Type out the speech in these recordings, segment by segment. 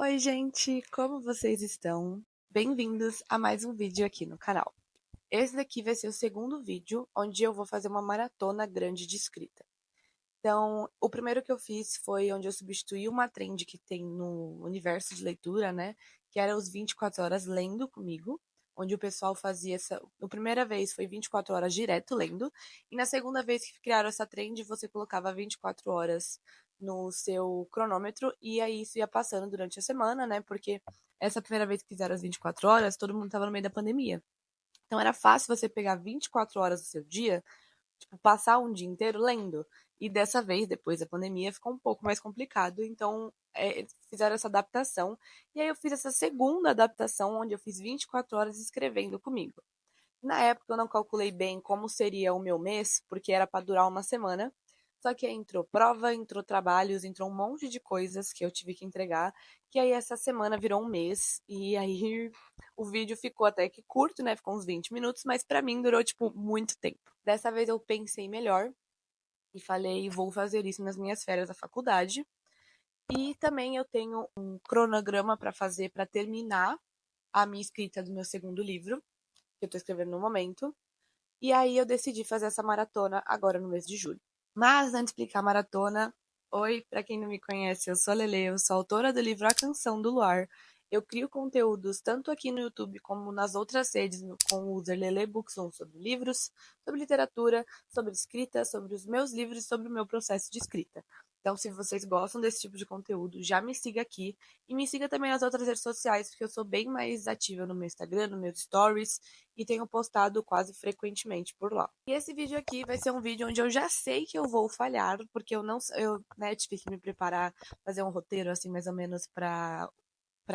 Oi, gente, como vocês estão? Bem-vindos a mais um vídeo aqui no canal. Esse daqui vai ser o segundo vídeo onde eu vou fazer uma maratona grande de escrita. Então, o primeiro que eu fiz foi onde eu substituí uma trend que tem no universo de leitura, né? Que era os 24 horas lendo comigo, onde o pessoal fazia essa. Na primeira vez foi 24 horas direto lendo, e na segunda vez que criaram essa trend, você colocava 24 horas no seu cronômetro, e aí isso ia passando durante a semana, né? Porque essa primeira vez que fizeram as 24 horas, todo mundo estava no meio da pandemia. Então era fácil você pegar 24 horas do seu dia, tipo, passar um dia inteiro lendo. E dessa vez, depois da pandemia, ficou um pouco mais complicado. Então, eles fizeram essa adaptação. E aí eu fiz essa segunda adaptação, onde eu fiz 24 horas escrevendo comigo. Na época eu não calculei bem como seria o meu mês, porque era para durar uma semana. Só que aí entrou prova, entrou trabalhos, entrou um monte de coisas que eu tive que entregar, que aí essa semana virou um mês, e aí o vídeo ficou até que curto, né? Ficou uns 20 minutos, mas para mim durou, tipo, muito tempo. Dessa vez eu pensei melhor e falei, vou fazer isso nas minhas férias da faculdade. E também eu tenho um cronograma para fazer para terminar a minha escrita do meu segundo livro, que eu tô escrevendo no momento. E aí eu decidi fazer essa maratona agora no mês de julho. Mas antes de explicar a maratona, oi, para quem não me conhece, eu sou a Lele, eu sou autora do livro A Canção do Luar. Eu crio conteúdos tanto aqui no YouTube como nas outras redes com o user Lele Bookson sobre livros, sobre literatura, sobre escrita, sobre os meus livros e sobre o meu processo de escrita. Então, se vocês gostam desse tipo de conteúdo, já me siga aqui e me siga também nas outras redes sociais, porque eu sou bem mais ativa no meu Instagram, no meus stories e tenho postado quase frequentemente por lá. E esse vídeo aqui vai ser um vídeo onde eu já sei que eu vou falhar, porque eu não, eu, né, tive que me preparar, fazer um roteiro assim mais ou menos para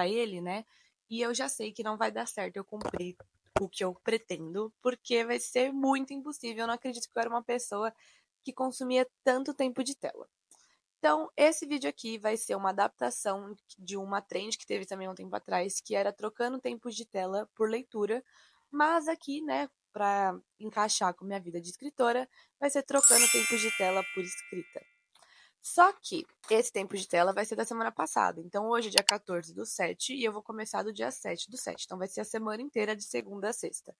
ele, né? E eu já sei que não vai dar certo eu cumprir o que eu pretendo, porque vai ser muito impossível. Eu não acredito que eu era uma pessoa que consumia tanto tempo de tela. Então, esse vídeo aqui vai ser uma adaptação de uma trend que teve também um tempo atrás, que era trocando tempos de tela por leitura, mas aqui, né, para encaixar com minha vida de escritora, vai ser trocando tempos de tela por escrita. Só que esse tempo de tela vai ser da semana passada. Então, hoje é dia 14 do 7 e eu vou começar do dia 7 do 7. Então, vai ser a semana inteira de segunda a sexta.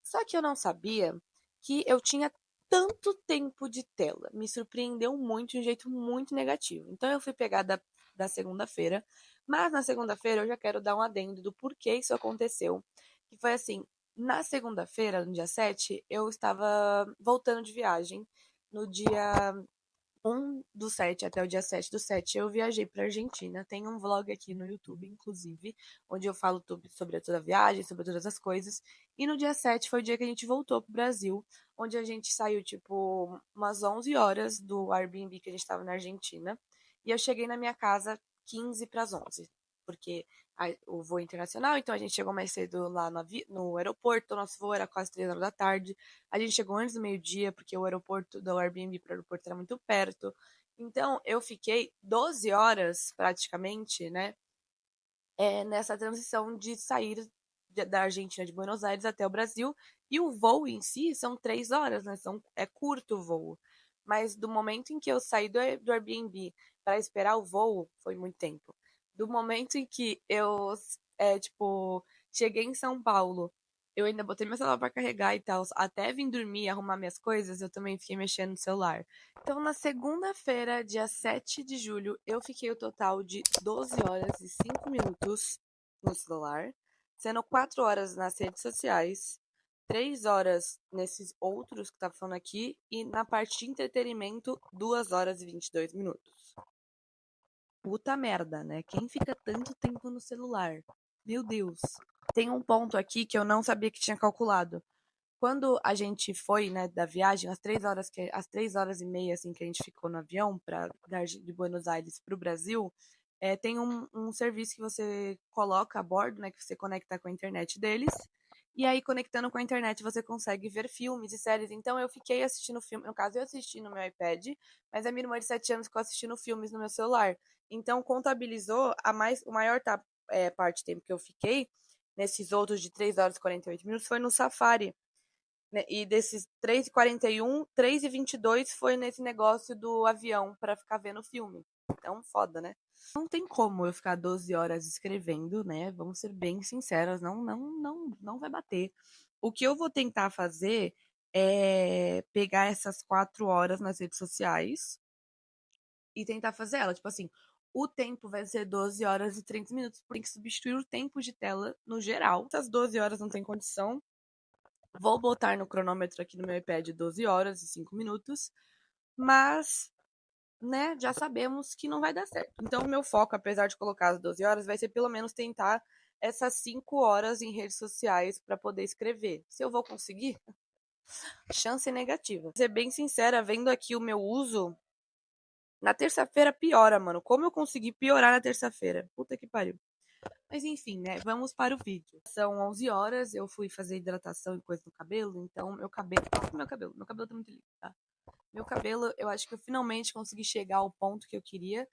Só que eu não sabia que eu tinha tanto tempo de tela. Me surpreendeu muito de um jeito muito negativo. Então eu fui pegar da segunda-feira, mas na segunda-feira eu já quero dar um adendo do porquê isso aconteceu. Que foi assim, na segunda-feira, no dia 7, eu estava voltando de viagem. No dia 1 do 7 até o dia 7 do 7, eu viajei para Argentina. Tem um vlog aqui no YouTube, inclusive, onde eu falo sobre toda a viagem, sobre todas as coisas. E no dia 7 foi o dia que a gente voltou pro Brasil, onde a gente saiu, tipo, umas 11 horas do Airbnb que a gente estava na Argentina. E eu cheguei na minha casa 15 para as 11, porque o voo internacional, então a gente chegou mais cedo lá no aeroporto. O nosso voo era quase 3 horas da tarde. A gente chegou antes do meio-dia, porque o aeroporto do Airbnb para o aeroporto era muito perto. Então, eu fiquei 12 horas, praticamente, né, nessa transição de sair da Argentina, de Buenos Aires até o Brasil. E o voo em si são 3 horas, né? É curto o voo. Mas do momento em que eu saí do Airbnb para esperar o voo, foi muito tempo. Do momento em que eu, tipo, cheguei em São Paulo, eu ainda botei meu celular para carregar e tal, até vim dormir, arrumar minhas coisas, eu também fiquei mexendo no celular. Então, na segunda-feira, dia 7 de julho, eu fiquei o total de 12 horas e 5 minutos no celular, sendo 4 horas nas redes sociais, 3 horas nesses outros que tá falando aqui, e na parte de entretenimento, 2 horas e 22 minutos. Puta merda, né? Quem fica tanto tempo no celular? Meu Deus. Tem um ponto aqui que eu não sabia que tinha calculado. Quando a gente foi, né, da viagem, às 3 horas e meia, assim, que a gente ficou no avião de Buenos Aires para o Brasil, tem um serviço que você coloca a bordo, né, que você conecta com a internet deles, e aí conectando com a internet você consegue ver filmes e séries. Então eu fiquei assistindo filme, no caso eu assisti no meu iPad, mas a minha irmã de 7 anos ficou assistindo filmes no meu celular. Então contabilizou o maior parte do tempo que eu fiquei, nesses outros de 3 horas e 48 minutos, foi no Safari, né? E desses 3h41, 3h22 foi nesse negócio do avião para ficar vendo filme. Então, foda, né? Não tem como eu ficar 12 horas escrevendo, né? Vamos ser bem sinceros, não vai bater. O que eu vou tentar fazer é pegar essas 4 horas nas redes sociais e tentar fazer ela. Tipo assim, o tempo vai ser 12 horas e 30 minutos, porque tem que substituir o tempo de tela no geral. Essas 12 horas não tem condição. Vou botar no cronômetro aqui no meu iPad 12 horas e 5 minutos, mas, né, já sabemos que não vai dar certo. Então, o meu foco, apesar de colocar as 12 horas, vai ser pelo menos tentar essas 5 horas em redes sociais para poder escrever. Se eu vou conseguir, chance negativa. Vou ser bem sincera, vendo aqui o meu uso, na terça-feira piora, mano. Como eu consegui piorar na terça-feira? Puta que pariu. Mas enfim, né? Vamos para o vídeo. São 11 horas, eu fui fazer hidratação e coisa no cabelo, então meu cabelo. Meu cabelo tá muito lindo, tá? Meu cabelo, eu acho que eu finalmente consegui chegar ao ponto que eu queria.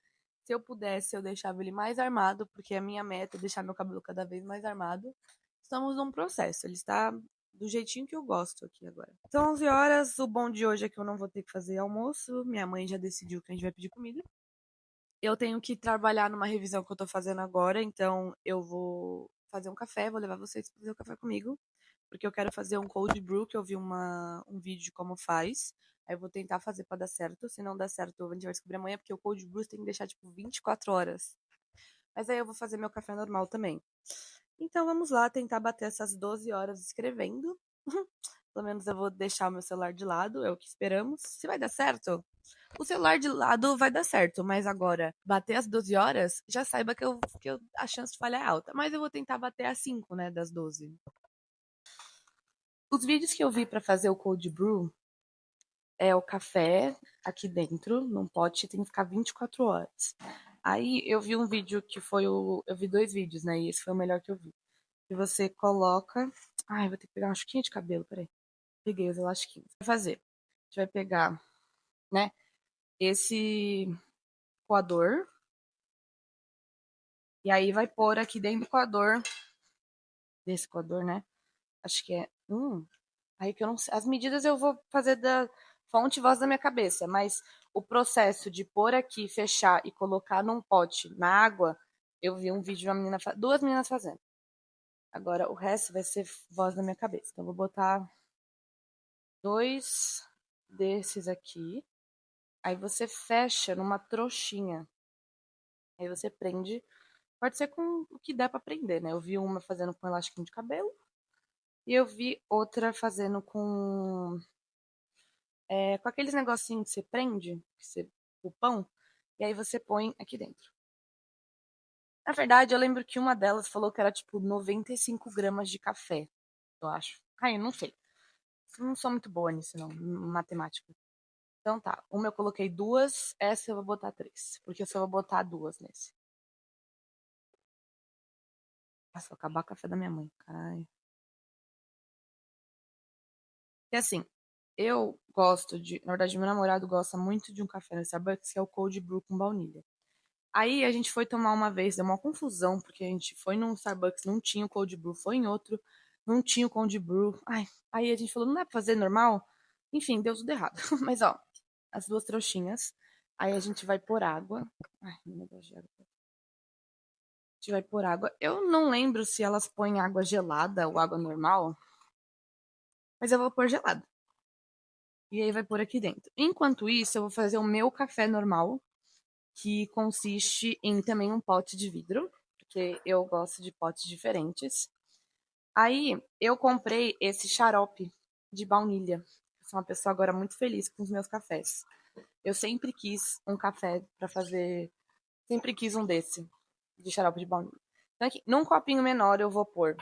Se eu pudesse, eu deixava ele mais armado, porque a minha meta é deixar meu cabelo cada vez mais armado. Estamos num processo, ele está do jeitinho que eu gosto aqui agora. São 11 horas, o bom de hoje é que eu não vou ter que fazer almoço. Minha mãe já decidiu que a gente vai pedir comida. Eu tenho que trabalhar numa revisão que eu tô fazendo agora, então eu vou fazer um café, vou levar vocês pra fazer o café comigo, porque eu quero fazer um cold brew, que eu vi um vídeo de como faz. Aí eu vou tentar fazer pra dar certo. Se não der certo, a gente vai descobrir amanhã, porque o cold brew você tem que deixar tipo 24 horas. Mas aí eu vou fazer meu café normal também. Então vamos lá tentar bater essas 12 horas escrevendo. Pelo menos eu vou deixar o meu celular de lado, é o que esperamos. Se vai dar certo, o celular de lado vai dar certo, mas agora, bater as 12 horas, já saiba que a chance de falhar é alta. Mas eu vou tentar bater as 5, né, das 12. Os vídeos que eu vi pra fazer o cold brew é o café aqui dentro, num pote, tem que ficar 24 horas. Aí eu vi um vídeo que foi o. Eu vi 2 vídeos, né? E esse foi o melhor que eu vi. Que você coloca. Ai, vou ter que pegar uma chuquinha de cabelo, peraí. Peguei os elastiquinhos. Vai fazer. A gente vai pegar, né? Esse coador. E aí vai pôr aqui dentro do coador. Desse coador, né? Acho que é. Aí que eu não sei. As medidas eu vou fazer da fonte e voz da minha cabeça, mas o processo de pôr aqui, fechar e colocar num pote na água, eu vi um vídeo de uma menina, 2 meninas fazendo. Agora o resto vai ser voz da minha cabeça. Então eu vou botar 2 desses aqui. Aí você fecha numa trouxinha. Aí você prende. Pode ser com o que dá pra prender, né? Eu vi uma fazendo com elastiquinho de cabelo. E eu vi outra fazendo com aqueles negocinhos que você prende, o pão, e aí você põe aqui dentro. Na verdade, eu lembro que uma delas falou que era tipo 95 gramas de café, eu acho. Ai, eu não sei. Eu não sou muito boa nisso, não, em matemática. Então tá, uma eu coloquei 2, essa eu vou botar 3, porque eu só vou botar 2 nesse. Nossa, vou acabar o café da minha mãe, caralho. E assim, eu gosto de. Na verdade, meu namorado gosta muito de um café no Starbucks, que é o Cold Brew com baunilha. Aí a gente foi tomar uma vez, deu uma confusão, porque a gente foi num Starbucks, não tinha o Cold Brew, foi em outro, não tinha o Cold Brew. Ai, aí a gente falou, não dá pra fazer normal? Enfim, deu tudo errado. Mas ó, as 2 trouxinhas. Aí a gente vai pôr água. Ai, meu negócio de água. A gente vai pôr água. Eu não lembro se elas põem água gelada ou água normal, mas eu vou pôr gelada. E aí vai pôr aqui dentro. Enquanto isso, eu vou fazer o meu café normal, que consiste em também um pote de vidro, porque eu gosto de potes diferentes. Aí eu comprei esse xarope de baunilha. Eu sou uma pessoa agora muito feliz com os meus cafés. Eu sempre quis um café para fazer, sempre quis um desse, de xarope de baunilha. Então aqui, num copinho menor eu vou pôr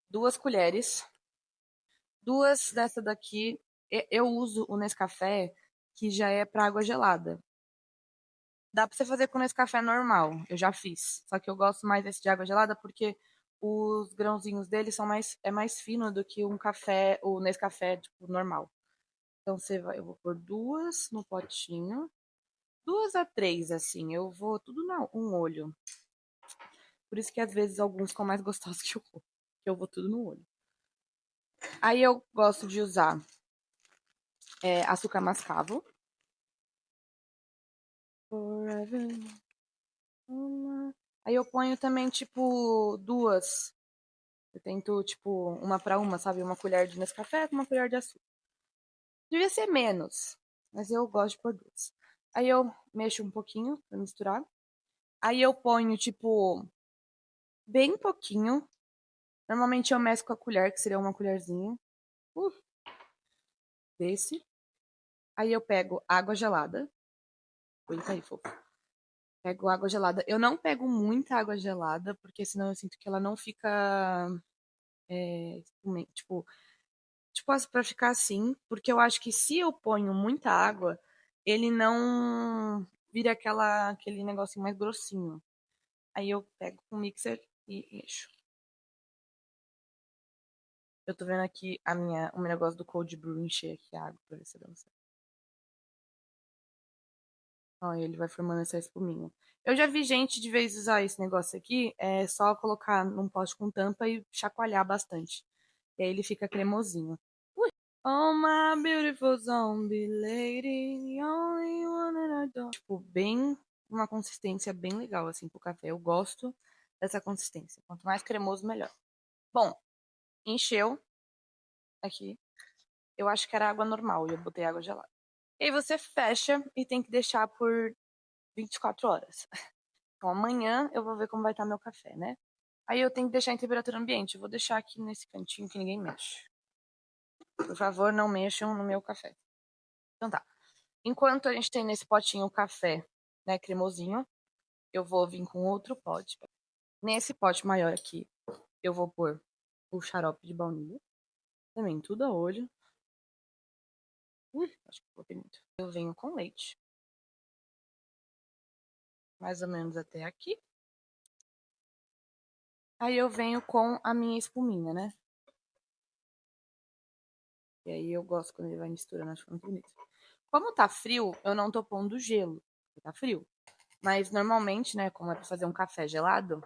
2 colheres, 2 dessa daqui. Eu uso o Nescafé, que já é para água gelada. Dá pra você fazer com Nescafé normal, eu já fiz. Só que eu gosto mais desse de água gelada porque os grãozinhos dele é mais fino do que um café, o Nescafé, tipo, normal. Então eu vou pôr 2 no potinho. 2 a 3, assim, eu vou tudo um olho. Por isso que às vezes alguns ficam mais gostosos que o outro. Que eu vou tudo no olho. Aí eu gosto de usar, é, açúcar mascavo. Forever. Aí eu ponho também, tipo, duas. Eu tento, tipo, uma pra uma, sabe? Uma colher de Nescafé com uma colher de açúcar. Devia ser menos, mas eu gosto de pôr duas. Aí eu mexo um pouquinho pra misturar. Aí eu ponho, tipo, bem pouquinho. Normalmente eu mesclo com a colher, que seria uma colherzinha. Uh, desse. Aí eu pego água gelada. Ele tá aí, fofo. Pego água gelada. Eu não pego muita água gelada, porque senão eu sinto que ela não fica. Tipo, pra ficar assim. Porque eu acho que se eu ponho muita água, ele não vira aquele negocinho mais grossinho. Aí eu pego o mixer e mexo. Eu tô vendo aqui o meu negócio do cold brew encher aqui a água pra ver se dá certo. Ó, ele vai formando essa espuminha. Eu já vi gente de vez usar esse negócio aqui, é só colocar num pote com tampa e chacoalhar bastante. E aí ele fica cremosinho. Ui. Oh, my beautiful zombie lady, only one that I don't. Tipo, bem, uma consistência bem legal, assim, pro café. Eu gosto dessa consistência. Quanto mais cremoso, melhor. Bom, encheu aqui. Eu acho que era água normal e eu botei água gelada. E aí você fecha e tem que deixar por 24 horas. Então amanhã eu vou ver como vai estar meu café, né? Aí eu tenho que deixar em temperatura ambiente. Eu vou deixar aqui nesse cantinho que ninguém mexe. Por favor, não mexam no meu café. Então tá. Enquanto a gente tem nesse potinho o café, né, cremosinho, eu vou vir com outro pote. Nesse pote maior aqui, eu vou pôr o xarope de baunilha. Também tudo a olho. Acho que coloquei muito. Eu venho com leite. Mais ou menos até aqui. Aí eu venho com a minha espuminha, né? E aí eu gosto quando ele vai misturando, acho muito bonito. Como tá frio, eu não tô pondo gelo. Tá frio. Mas normalmente, né, como é pra fazer um café gelado,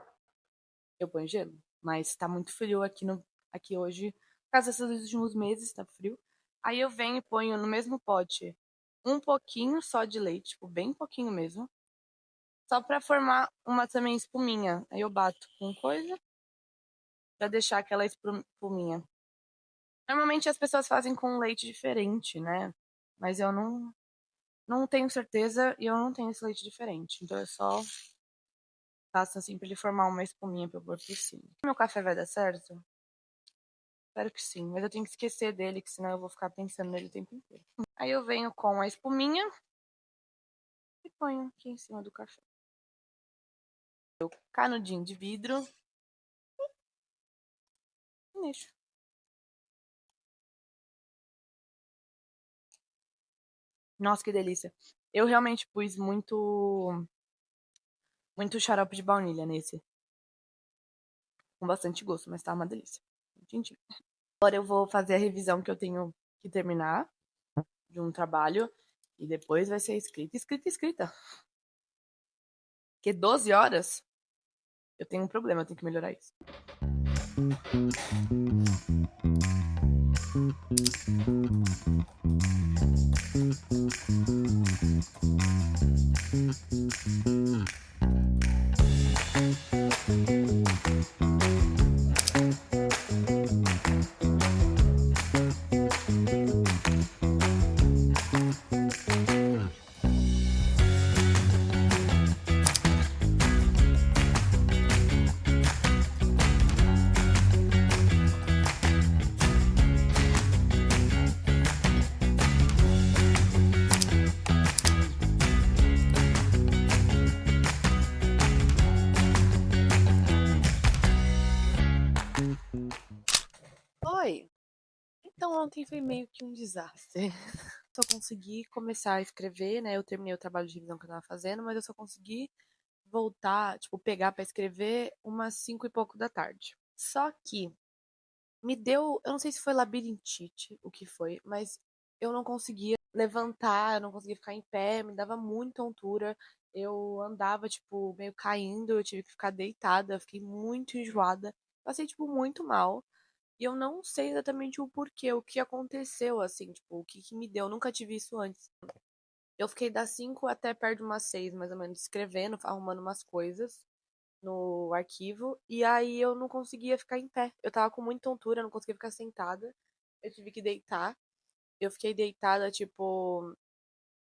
eu ponho gelo. Mas tá muito frio aqui hoje. Por causa desses últimos meses, tá frio. Aí eu venho e ponho no mesmo pote um pouquinho só de leite, tipo, bem pouquinho mesmo. Só pra formar uma também espuminha. Aí eu bato com coisa pra deixar aquela espuminha. Normalmente as pessoas fazem com leite diferente, né? Mas eu não tenho certeza e eu não tenho esse leite diferente. Então eu só faço assim pra ele formar uma espuminha pra eu pôr por cima. Meu café vai dar certo? Espero que sim, mas eu tenho que esquecer dele, que senão eu vou ficar pensando nele o tempo inteiro. Aí eu venho com a espuminha e ponho aqui em cima do café. O canudinho de vidro e mexo. Nossa, que delícia. Eu realmente pus muito xarope de baunilha nesse. Com bastante gosto, mas tá uma delícia. Entendi. Agora eu vou fazer a revisão que eu tenho que terminar de um trabalho e depois vai ser escrita, escrita, escrita. Porque 12 horas eu tenho um problema, eu tenho que melhorar isso. Oi! Então ontem foi meio que um desastre. Só consegui começar a escrever, né? Eu terminei o trabalho de revisão que eu tava fazendo, mas eu só consegui voltar, tipo, pegar pra escrever umas 5 e pouco da tarde. Só que me deu, eu não sei se foi labirintite, o que foi, mas eu não conseguia levantar, eu não conseguia ficar em pé, me dava muita tontura. Eu andava, tipo, meio caindo, eu tive que ficar deitada, fiquei muito enjoada. Passei, tipo, muito mal. E eu não sei exatamente o porquê, o que aconteceu, assim, tipo, o que me deu. Eu nunca tive isso antes. Eu fiquei das 5 até perto de umas 6, mais ou menos, escrevendo, arrumando umas coisas no arquivo. E aí eu não conseguia ficar em pé. Eu tava com muita tontura, eu não conseguia ficar sentada. Eu tive que deitar. Eu fiquei deitada, tipo,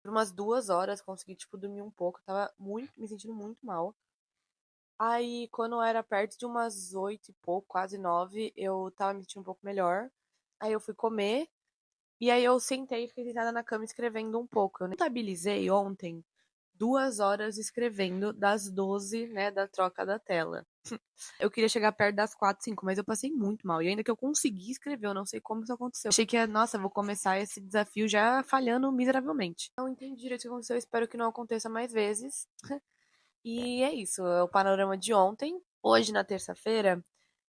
por umas 2 horas, consegui, tipo, dormir um pouco. Eu tava me sentindo muito mal. Aí, quando era perto de umas 8 e pouco, quase 9, eu tava me sentindo um pouco melhor. Aí eu fui comer, e aí eu sentei e fiquei sentada na cama escrevendo um pouco. Eu contabilizei ontem 2 horas escrevendo das 12, né, da troca da tela. Eu queria chegar perto das 4, 5, mas eu passei muito mal. E ainda que eu consegui escrever, eu não sei como isso aconteceu. Achei que, nossa, vou começar esse desafio já falhando miseravelmente. Não entendi direito o que aconteceu, espero que não aconteça mais vezes. E é isso, é o panorama de ontem. Hoje, na terça-feira,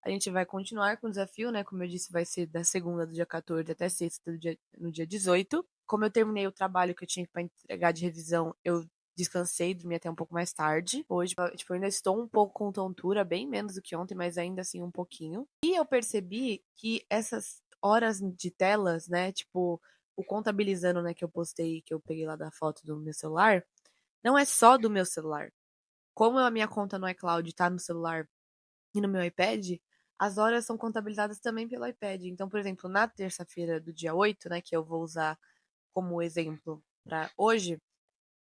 a gente vai continuar com o desafio, né? Como eu disse, vai ser da segunda do dia 14 até sexta no dia 18. Como eu terminei o trabalho que eu tinha para entregar de revisão, eu descansei, dormi até um pouco mais tarde. Hoje, tipo, eu ainda estou um pouco com tontura, bem menos do que ontem, mas ainda assim um pouquinho. E eu percebi que essas horas de telas, né? Tipo, o contabilizando, né, que eu postei, que eu peguei lá da foto do meu celular, não é só do meu celular. Como a minha conta no iCloud tá no celular e no meu iPad, as horas são contabilizadas também pelo iPad. Então, por exemplo, na terça-feira do dia 8, né, que eu vou usar como exemplo para hoje,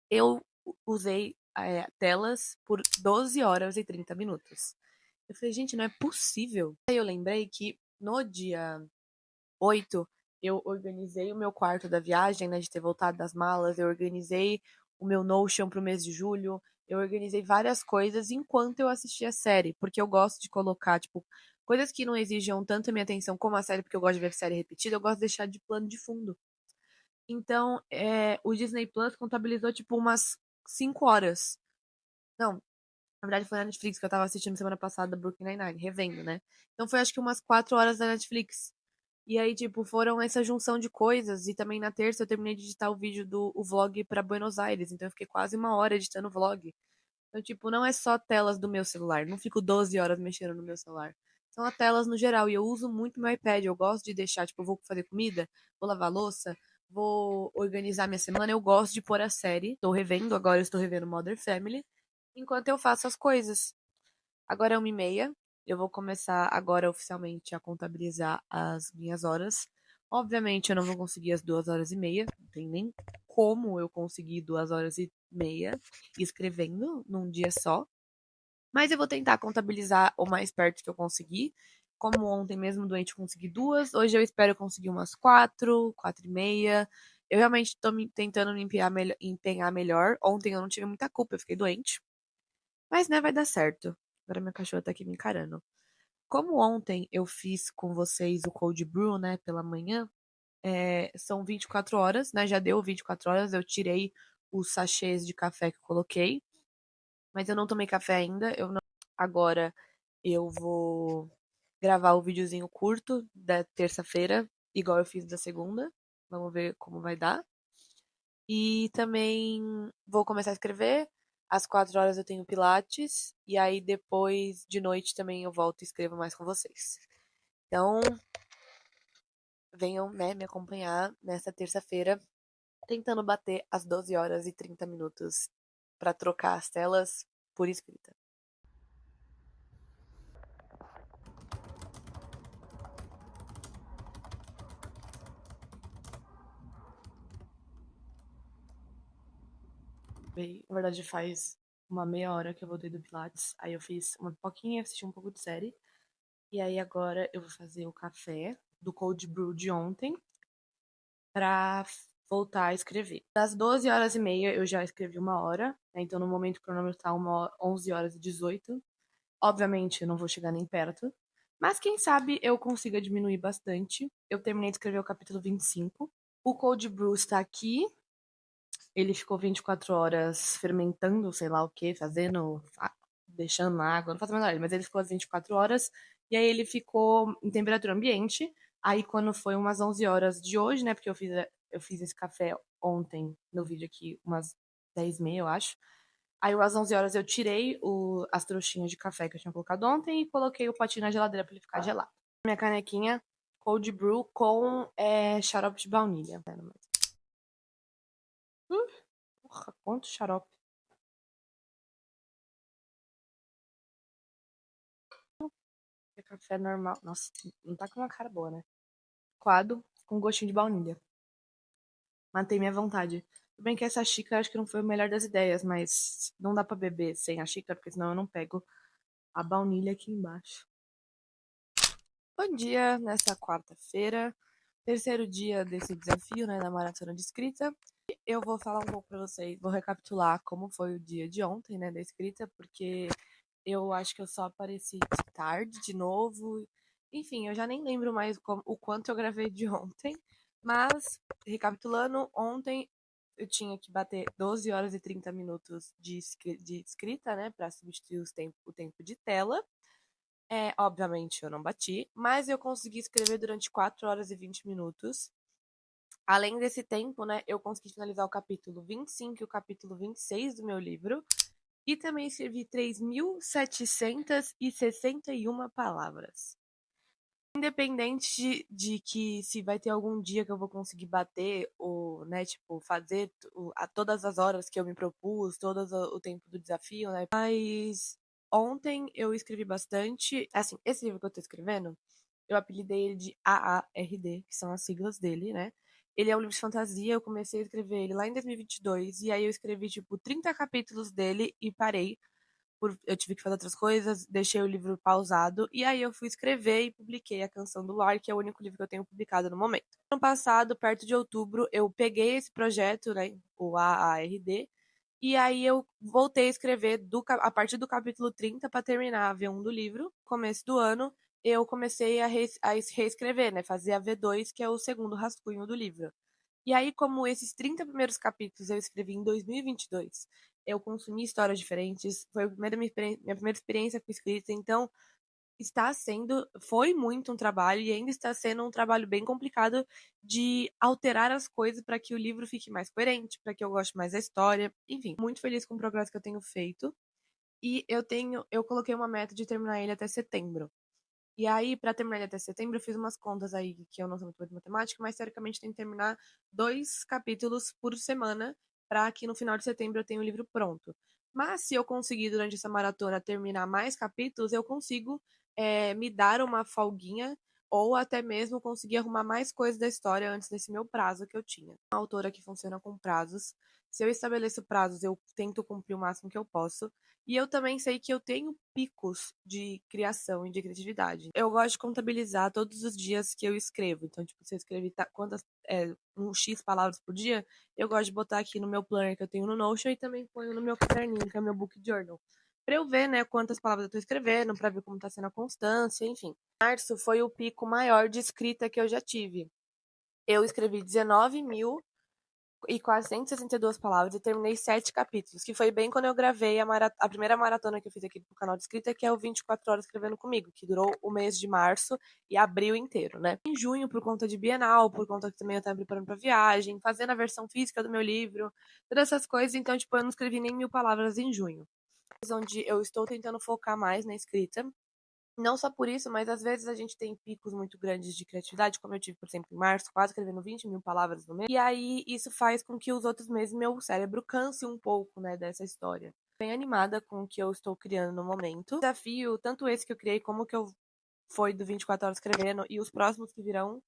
eu usei telas por 12 horas e 30 minutos. Eu falei, gente, não é possível. Aí eu lembrei que no dia 8, eu organizei o meu quarto da viagem, né, de ter voltado das malas, eu organizei o meu Notion pro mês de julho, eu organizei várias coisas enquanto eu assistia a série, porque eu gosto de colocar, tipo, coisas que não exijam tanto a minha atenção como a série, porque eu gosto de ver série repetida, eu gosto de deixar de plano de fundo. Então, o Disney Plus contabilizou, tipo, umas 5 horas. Não, na verdade foi na Netflix que eu tava assistindo semana passada Brooklyn Nine-Nine, revendo, né? Então foi acho que umas 4 horas da Netflix. E aí, tipo, foram essa junção de coisas. E também na terça eu terminei de editar o vídeo do o vlog pra Buenos Aires. Então eu fiquei quase uma hora editando o vlog. Então, tipo, não é só telas do meu celular. Não fico 12 horas mexendo no meu celular. São as telas no geral. E eu uso muito meu iPad. Eu gosto de deixar, tipo, eu vou fazer comida, vou lavar louça, vou organizar minha semana. Eu gosto de pôr a série. Tô revendo, agora eu estou revendo Modern Family. Enquanto eu faço as coisas. Agora é 1h30. Eu vou começar agora oficialmente a contabilizar as minhas horas. Obviamente eu não vou conseguir as 2 horas e meia. Não tem nem como eu conseguir 2 horas e meia escrevendo num dia só. Mas eu vou tentar contabilizar o mais perto que eu conseguir. Como ontem mesmo doente eu consegui 2, hoje eu espero conseguir umas 4, 4h30. Eu realmente estou tentando me empenhar melhor. Ontem eu não tive muita culpa, eu fiquei doente. Mas, né, vai dar certo. Agora minha cachorra tá aqui me encarando. Como ontem eu fiz com vocês o Cold Brew, né, pela manhã, são 24 horas, né, já deu 24 horas, eu tirei os sachês de café que eu coloquei, mas eu não tomei café ainda, eu não... Agora eu vou gravar o videozinho curto da terça-feira, igual eu fiz da segunda, vamos ver como vai dar. E também vou começar a escrever. Às 4 horas eu tenho Pilates. E aí depois de noite também eu volto e escrevo mais com vocês. Então, venham, né, me acompanhar nessa terça-feira, tentando bater as 12 horas e 30 minutos para trocar as telas por escrita. Bem, na verdade, faz uma meia hora que eu voltei do Pilates. Aí eu fiz uma pouquinho, assisti um pouco de série. E aí agora eu vou fazer o café do Cold Brew de ontem para voltar a escrever. Das 12 horas e meia eu já escrevi uma hora, né? Então no momento o cronômetro tá 11 horas e 18. Obviamente eu não vou chegar nem perto, mas quem sabe eu consiga diminuir bastante. Eu terminei de escrever o capítulo 25. O Cold Brew está aqui. Ele ficou 24 horas fermentando, sei lá o que, fazendo, deixando na água, não faço a menor ideia, mas ele ficou às 24 horas. E aí ele ficou em temperatura ambiente. Aí quando foi umas 11 horas de hoje, né, porque eu fiz esse café ontem no vídeo aqui, umas 10h30, eu acho. Aí às 11 horas eu tirei as trouxinhas de café que eu tinha colocado ontem e coloquei o potinho na geladeira para ele ficar gelado. Minha canequinha cold brew com xarope de baunilha. Porra, quanto xarope. É café normal. Nossa, não tá com uma cara boa, né? Coado com gostinho de baunilha. Matei minha vontade. Tudo bem que essa xícara acho que não foi a melhor das ideias, mas não dá pra beber sem a xícara, porque senão eu não pego a baunilha aqui embaixo. Bom dia, nessa quarta-feira, terceiro dia desse desafio, né, da maratona de escrita. Eu vou falar um pouco pra vocês, vou recapitular como foi o dia de ontem, né, da escrita, porque eu acho que eu só apareci tarde de novo. Enfim, eu já nem lembro mais o quanto eu gravei de ontem. Mas, recapitulando, ontem eu tinha que bater 12 horas e 30 minutos de escrita, né? Pra substituir o tempo de tela. Obviamente eu não bati, mas eu consegui escrever durante 4 horas e 20 minutos. Além desse tempo, né, eu consegui finalizar o capítulo 25 e o capítulo 26 do meu livro. E também escrevi 3.761 palavras. Independente de que se vai ter algum dia que eu vou conseguir bater ou, né, tipo, fazer todas as horas que eu me propus, todo o tempo do desafio, né? Mas ontem eu escrevi bastante. Assim, esse livro que eu tô escrevendo, eu apelidei ele de AARD, que são as siglas dele, né? Ele é um livro de fantasia, eu comecei a escrever ele lá em 2022, e aí eu escrevi, tipo, 30 capítulos dele e parei. Eu tive que fazer outras coisas, deixei o livro pausado, e aí eu fui escrever e publiquei A Canção do Luar, que é o único livro que eu tenho publicado no momento. No ano passado, perto de outubro, eu peguei esse projeto, né, o AARD, e aí eu voltei a escrever a partir do capítulo 30 para terminar a V1 do livro. Começo do ano, eu comecei a reescrever, né, fazer a V2, que é o segundo rascunho do livro. E aí, como esses 30 primeiros capítulos eu escrevi em 2022, eu consumi histórias diferentes, foi a minha primeira experiência com escrita, então foi muito um trabalho e ainda está sendo um trabalho bem complicado de alterar as coisas para que o livro fique mais coerente, para que eu goste mais da história, enfim, muito feliz com o progresso que eu tenho feito. E eu coloquei uma meta de terminar ele até setembro. E aí, para terminar ele até setembro, eu fiz umas contas aí que eu não sou muito boa de matemática, mas teoricamente tem que terminar 2 capítulos por semana para que no final de setembro eu tenha o livro pronto. Mas se eu conseguir durante essa maratona terminar mais capítulos, eu consigo me dar uma folguinha ou até mesmo conseguir arrumar mais coisas da história antes desse meu prazo que eu tinha. Uma autora que funciona com prazos. Se eu estabeleço prazos, eu tento cumprir o máximo que eu posso. E eu também sei que eu tenho picos de criação e de criatividade. Eu gosto de contabilizar todos os dias que eu escrevo. Então, tipo, se eu escrevi um X palavras por dia, eu gosto de botar aqui no meu planner que eu tenho no Notion e também ponho no meu caderninho, que é o meu book journal. Pra eu ver, né, quantas palavras eu tô escrevendo, pra ver como tá sendo a constância, enfim. Março foi o pico maior de escrita que eu já tive. Eu escrevi 19.000 e quase 162 palavras e terminei 7 capítulos, que foi bem quando eu gravei a primeira maratona que eu fiz aqui pro canal de escrita, que é o 24 horas escrevendo comigo, que durou o mês de março e abril inteiro, né? Em junho, por conta de Bienal, por conta que também eu tava preparando pra viagem, fazendo a versão física do meu livro, todas essas coisas, então, tipo, eu não escrevi nem 1.000 palavras em junho. Onde eu estou tentando focar mais na escrita, não só por isso, mas às vezes a gente tem picos muito grandes de criatividade, como eu tive, por exemplo, em março, quase escrevendo 20.000 palavras no mês. E aí isso faz com que os outros meses meu cérebro canse um pouco, né, dessa história. Bem animada com o que eu estou criando no momento. O desafio, tanto esse que eu criei, como que eu foi do 24 horas escrevendo, e os próximos que virão,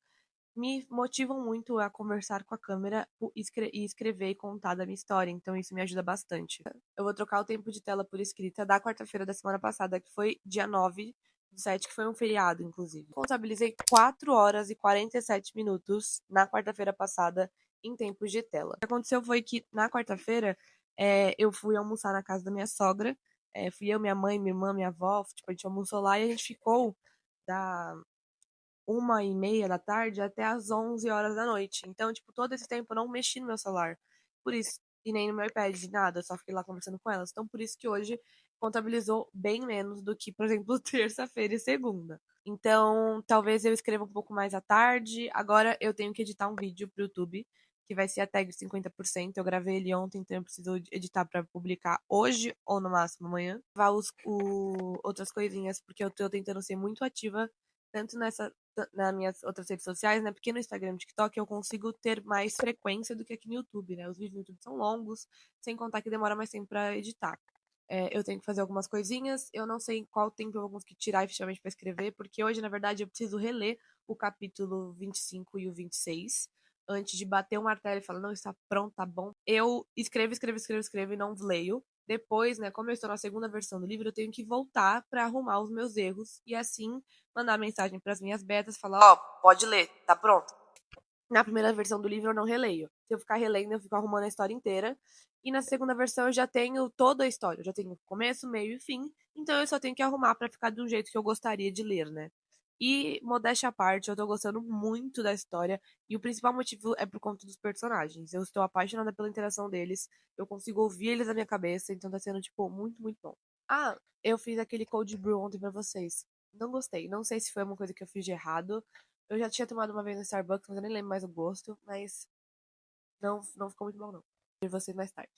me motivam muito a conversar com a câmera e escrever e contar da minha história, então isso me ajuda bastante. Eu vou trocar o tempo de tela por escrita da quarta-feira da semana passada, que foi dia 9/7, que foi um feriado, inclusive. Contabilizei 4 horas e 47 minutos na quarta-feira passada em tempos de tela. O que aconteceu foi que na quarta-feira eu fui almoçar na casa da minha sogra, fui eu, minha mãe, minha irmã, minha avó, tipo, a gente almoçou lá e a gente ficou da 1h30 da tarde até as 11 horas da noite. Então, tipo, todo esse tempo eu não mexi no meu celular. Por isso, e nem no meu iPad, nada, eu só fiquei lá conversando com elas. Então, por isso que hoje contabilizou bem menos do que, por exemplo, terça-feira e segunda. Então, talvez eu escreva um pouco mais à tarde. Agora eu tenho que editar um vídeo pro YouTube, que vai ser a tag 50%. Eu gravei ele ontem, então eu preciso editar para publicar hoje ou no máximo amanhã. Outras coisinhas, porque eu tô tentando ser muito ativa tanto nas minhas outras redes sociais, né? Porque no Instagram e TikTok eu consigo ter mais frequência do que aqui no YouTube, né? Os vídeos no YouTube são longos, sem contar que demora mais tempo pra editar. Eu tenho que fazer algumas coisinhas, eu não sei em qual tempo eu vou conseguir tirar efetivamente pra escrever, porque hoje, na verdade, eu preciso reler o capítulo 25 e o 26 antes de bater o martelo e falar, não, está pronto, tá bom. Eu escrevo e não leio. Depois, né, como eu estou na segunda versão do livro, eu tenho que voltar pra arrumar os meus erros e assim mandar mensagem pras minhas betas, falar, ó, pode ler, tá pronto. Na primeira versão do livro eu não releio. Se eu ficar relendo, eu fico arrumando a história inteira. E na segunda versão eu já tenho toda a história. Eu já tenho começo, meio e fim. Então eu só tenho que arrumar pra ficar do jeito que eu gostaria de ler, né? E, modéstia à parte, eu tô gostando muito da história. E o principal motivo é por conta dos personagens. Eu estou apaixonada pela interação deles. Eu consigo ouvir eles na minha cabeça. Então tá sendo, tipo, muito, muito bom. Ah, eu fiz aquele cold brew ontem pra vocês. Não gostei. Não sei se foi uma coisa que eu fiz de errado. Eu já tinha tomado uma vez no Starbucks, mas eu nem lembro mais o gosto. Mas não ficou muito bom, não. Ver vocês mais tarde.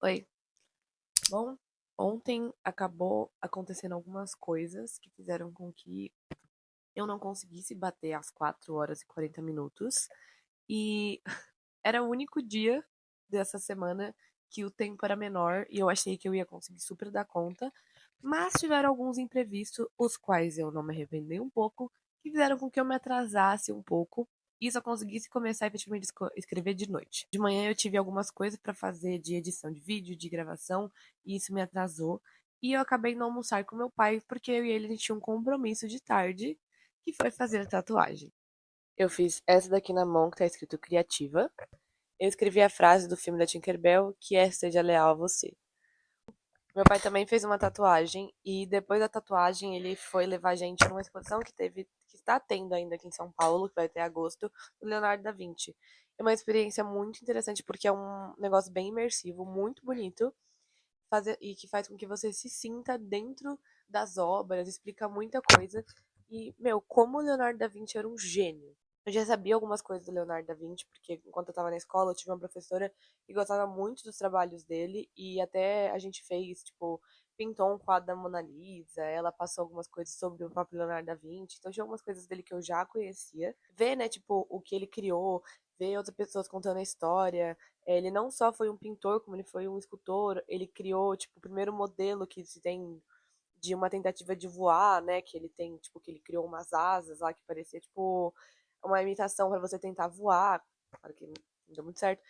Oi. Bom, ontem acabou acontecendo algumas coisas que fizeram com que eu não conseguisse bater as 4 horas e 40 minutos. E era o único dia dessa semana que o tempo era menor e eu achei que eu ia conseguir super dar conta. Mas tiveram alguns imprevistos, os quais eu não me arrependi um pouco, que fizeram com que eu me atrasasse um pouco e só conseguisse começar efetivamente a escrever de noite. De manhã eu tive algumas coisas para fazer de edição de vídeo, de gravação, e isso me atrasou. E eu acabei não almoçar com meu pai, porque eu e ele a gente tinha um compromisso de tarde, que foi fazer a tatuagem. Eu fiz essa daqui na mão, que tá escrito criativa. Eu escrevi a frase do filme da Tinkerbell, que é seja leal a você. Meu pai também fez uma tatuagem e depois da tatuagem ele foi levar a gente numa exposição que está tendo ainda aqui em São Paulo, que vai ter em agosto, do Leonardo da Vinci. É uma experiência muito interessante porque é um negócio bem imersivo, muito bonito, e que faz com que você se sinta dentro das obras, explica muita coisa. E, meu, como o Leonardo da Vinci era um gênio. Eu já sabia algumas coisas do Leonardo da Vinci, porque enquanto eu tava na escola, eu tive uma professora que gostava muito dos trabalhos dele, e até a gente fez, tipo, pintou um quadro da Mona Lisa, ela passou algumas coisas sobre o próprio Leonardo da Vinci, então tinha algumas coisas dele que eu já conhecia. Ver, né, tipo, o que ele criou, ver outras pessoas contando a história. Ele não só foi um pintor, como ele foi um escultor, ele criou, tipo, o primeiro modelo que se tem de uma tentativa de voar, né? Que ele tem, tipo, que ele criou umas asas lá que parecia, tipo, uma imitação para você tentar voar. Claro que não deu muito certo.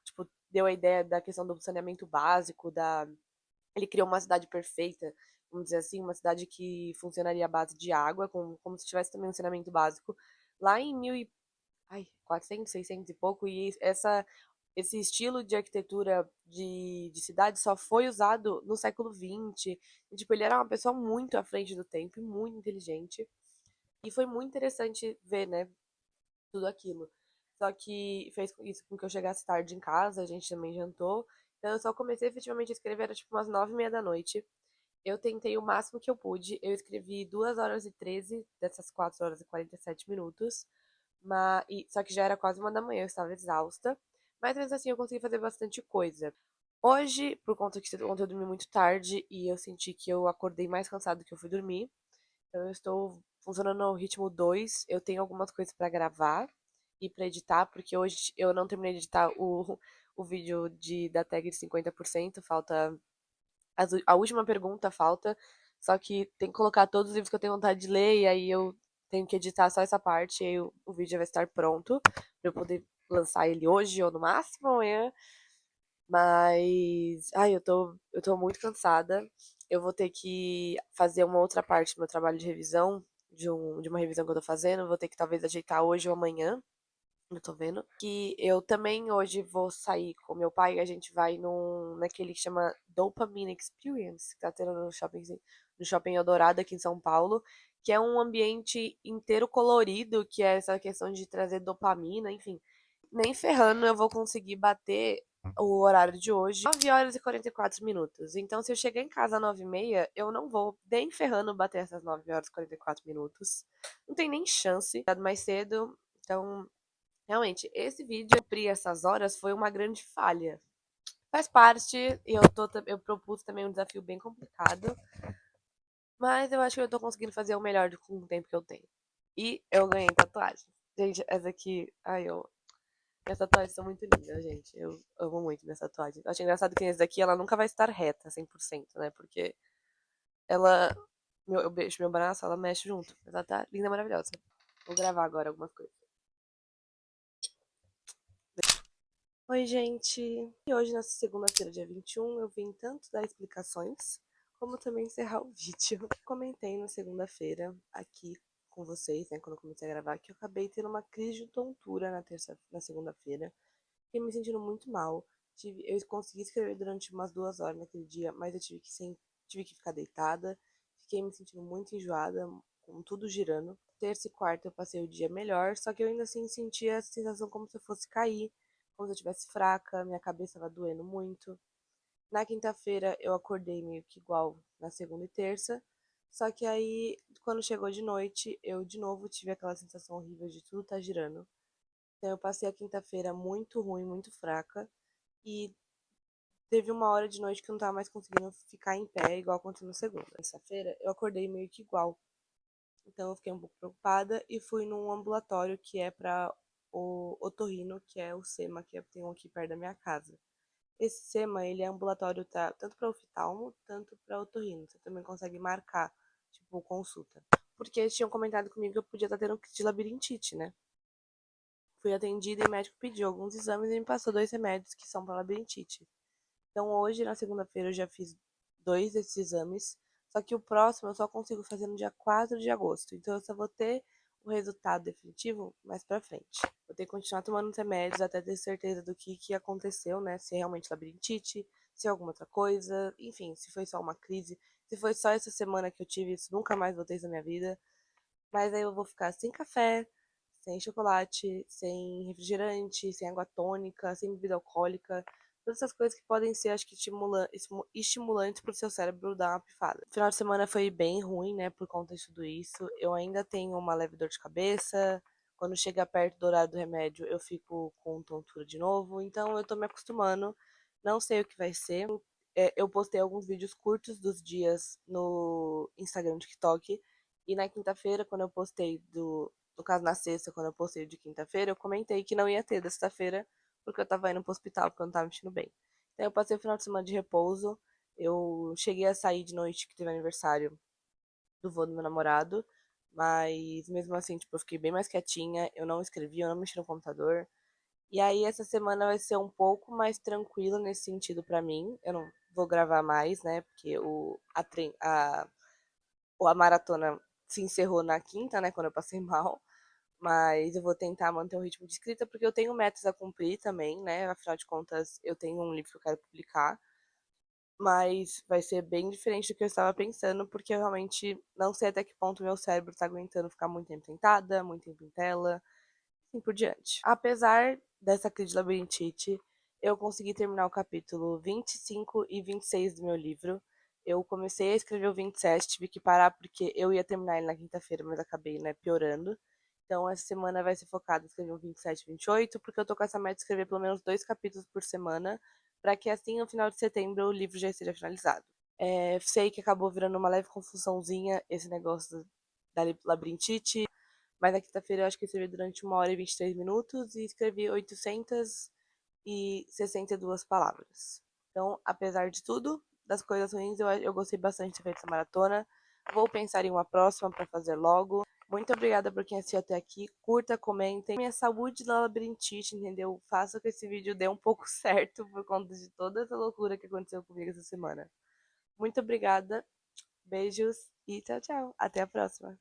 Tipo, deu a ideia da questão do saneamento básico, ele criou uma cidade perfeita, vamos dizer assim, uma cidade que funcionaria à base de água, como se tivesse também um saneamento básico. Lá em 400, 600 e pouco, e esse estilo de arquitetura de cidade só foi usado no século XX. E, tipo, ele era uma pessoa muito à frente do tempo e muito inteligente. E foi muito interessante ver, né, tudo aquilo. Só que fez isso com que eu chegasse tarde em casa, a gente também jantou. Então eu só comecei efetivamente a escrever, era tipo umas 9h30 da noite. Eu tentei o máximo que eu pude. Eu escrevi 2 horas e 13 dessas 4 horas e 47 minutos. Só que já era quase 1 da manhã, eu estava exausta. Mas mesmo assim eu consegui fazer bastante coisa. Hoje, por conta que ontem eu dormi muito tarde e eu senti que eu acordei mais cansado do que eu fui dormir. Então eu estou funcionando no ritmo 2. Eu tenho algumas coisas para gravar e para editar, porque hoje eu não terminei de editar o vídeo da tag de 50%. Falta. A última pergunta falta. Só que tem que colocar todos os livros que eu tenho vontade de ler, e aí eu tenho que editar só essa parte, e aí o vídeo já vai estar pronto para eu poder lançar ele hoje ou no máximo amanhã. Mas, ai, eu tô muito cansada. Eu vou ter que fazer uma outra parte do meu trabalho de revisão, de uma revisão que eu tô fazendo. Vou ter que talvez ajeitar hoje ou amanhã. Eu tô vendo. Que eu também hoje vou sair com meu pai. A gente vai naquele que chama Dopamine Experience, que tá tendo no shopping Eldorado aqui em São Paulo. Que é um ambiente inteiro colorido, que é essa questão de trazer dopamina, enfim. Nem ferrando eu vou conseguir bater o horário de hoje, 9 horas e 44 minutos. Então, se eu chegar em casa às 9h30, eu não vou nem ferrando bater essas 9 horas e 44 minutos. Não tem nem chance. Mais cedo. Então, realmente, esse vídeo cumprir essas horas foi uma grande falha. Faz parte, e eu propus também um desafio bem complicado. Mas eu acho que eu tô conseguindo fazer o melhor com o tempo que eu tenho. E eu ganhei tatuagem. Gente, essa aqui. Ai, eu. Minhas tatuagens são muito lindas, gente. Eu amo muito minhas tatuagens. Eu acho engraçado que essa daqui ela nunca vai estar reta 100%, né? Porque ela. Eu beijo meu braço, ela mexe junto. Mas ela tá linda, maravilhosa. Vou gravar agora algumas coisas. Oi, gente. E hoje, nessa segunda-feira, dia 21, eu vim tanto dar explicações, como também encerrar o vídeo. Comentei na segunda-feira aqui com vocês, né, quando eu comecei a gravar, que eu acabei tendo uma crise de tontura na segunda-feira. Fiquei me sentindo muito mal. Eu consegui escrever durante umas 2 horas naquele dia, mas eu tive que ficar deitada. Fiquei me sentindo muito enjoada, com tudo girando. Terça e quarta eu passei o dia melhor, só que eu ainda assim sentia a sensação como se eu fosse cair, como se eu estivesse fraca, minha cabeça estava doendo muito. Na quinta-feira eu acordei meio que igual na segunda e terça, só que aí quando chegou de noite eu de novo tive aquela sensação horrível de tudo tá girando. Então eu passei a quinta-feira muito ruim, muito fraca e teve uma hora de noite que eu não tava mais conseguindo ficar em pé igual aconteceu na segunda. Terça-feira eu acordei meio que igual. Então eu fiquei um pouco preocupada e fui num ambulatório que é para o otorrino, que é o SEMA, que tem um aqui perto da minha casa. Esse SEMA, ele é ambulatório tanto para oftalmo, tanto para otorrino. Você também consegue marcar, tipo, consulta. Porque eles tinham comentado comigo que eu podia estar tendo crise de labirintite, né? Fui atendida e o médico pediu alguns exames e me passou 2 remédios que são para labirintite. Então hoje, na segunda-feira, eu já fiz 2 desses exames, só que o próximo eu só consigo fazer no dia 4 de agosto. Então eu só vou ter o resultado definitivo mais pra frente. Vou ter que continuar tomando os remédios até ter certeza do que aconteceu, né? Se é realmente labirintite, se é alguma outra coisa, enfim, se foi só uma crise, se foi só essa semana que eu tive isso, nunca mais vou ter isso na minha vida. Mas aí eu vou ficar sem café, sem chocolate, sem refrigerante, sem água tônica, sem bebida alcoólica. Todas essas coisas que podem ser, acho que, estimulantes para o seu cérebro dar uma pifada. O final de semana foi bem ruim, né, por conta de tudo isso. Eu ainda tenho uma leve dor de cabeça. Quando chega perto do horário do remédio, eu fico com tontura de novo. Então, eu tô me acostumando. Não sei o que vai ser. Eu postei alguns vídeos curtos dos dias no Instagram e TikTok. E na quinta-feira, quando eu postei no caso na sexta, quando eu postei de quinta-feira, eu comentei que não ia ter desta feira, porque eu tava indo pro hospital, porque eu não tava me sentindo bem. Então eu passei o final de semana de repouso, eu cheguei a sair de noite, que teve aniversário do vô do meu namorado, mas mesmo assim, tipo, eu fiquei bem mais quietinha, eu não escrevi, eu não mexi no computador. E aí essa semana vai ser um pouco mais tranquila nesse sentido pra mim. Eu não vou gravar mais, né? Porque a maratona se encerrou na quinta, né? Quando eu passei mal. Mas eu vou tentar manter um ritmo de escrita porque eu tenho metas a cumprir também, né? Afinal de contas, eu tenho um livro que eu quero publicar, mas vai ser bem diferente do que eu estava pensando, porque eu realmente não sei até que ponto meu cérebro está aguentando ficar muito tempo sentada, muito tempo em tela, assim por diante. Apesar dessa crise de labirintite, eu consegui terminar o capítulo 25 e 26 do meu livro. Eu comecei a escrever o 27, tive que parar porque eu ia terminar ele na quinta-feira, mas acabei, né, piorando. Então, essa semana vai ser focada em escrever um 27 e 28, porque eu tô com essa meta de escrever pelo menos 2 capítulos por semana, para que assim, no final de setembro, o livro já esteja finalizado. Sei que acabou virando uma leve confusãozinha esse negócio da labirintite, mas na quinta-feira eu acho que eu escrevi durante 1 hora e 23 minutos e escrevi 862 palavras. Então, apesar de tudo, das coisas ruins, eu gostei bastante de ter feito essa maratona. Vou pensar em uma próxima para fazer logo. Muito obrigada por quem assistiu até aqui. Curta, comentem. Minha saúde da labirintite, entendeu? Faça que esse vídeo dê um pouco certo por conta de toda essa loucura que aconteceu comigo essa semana. Muito obrigada. Beijos e tchau, tchau. Até a próxima.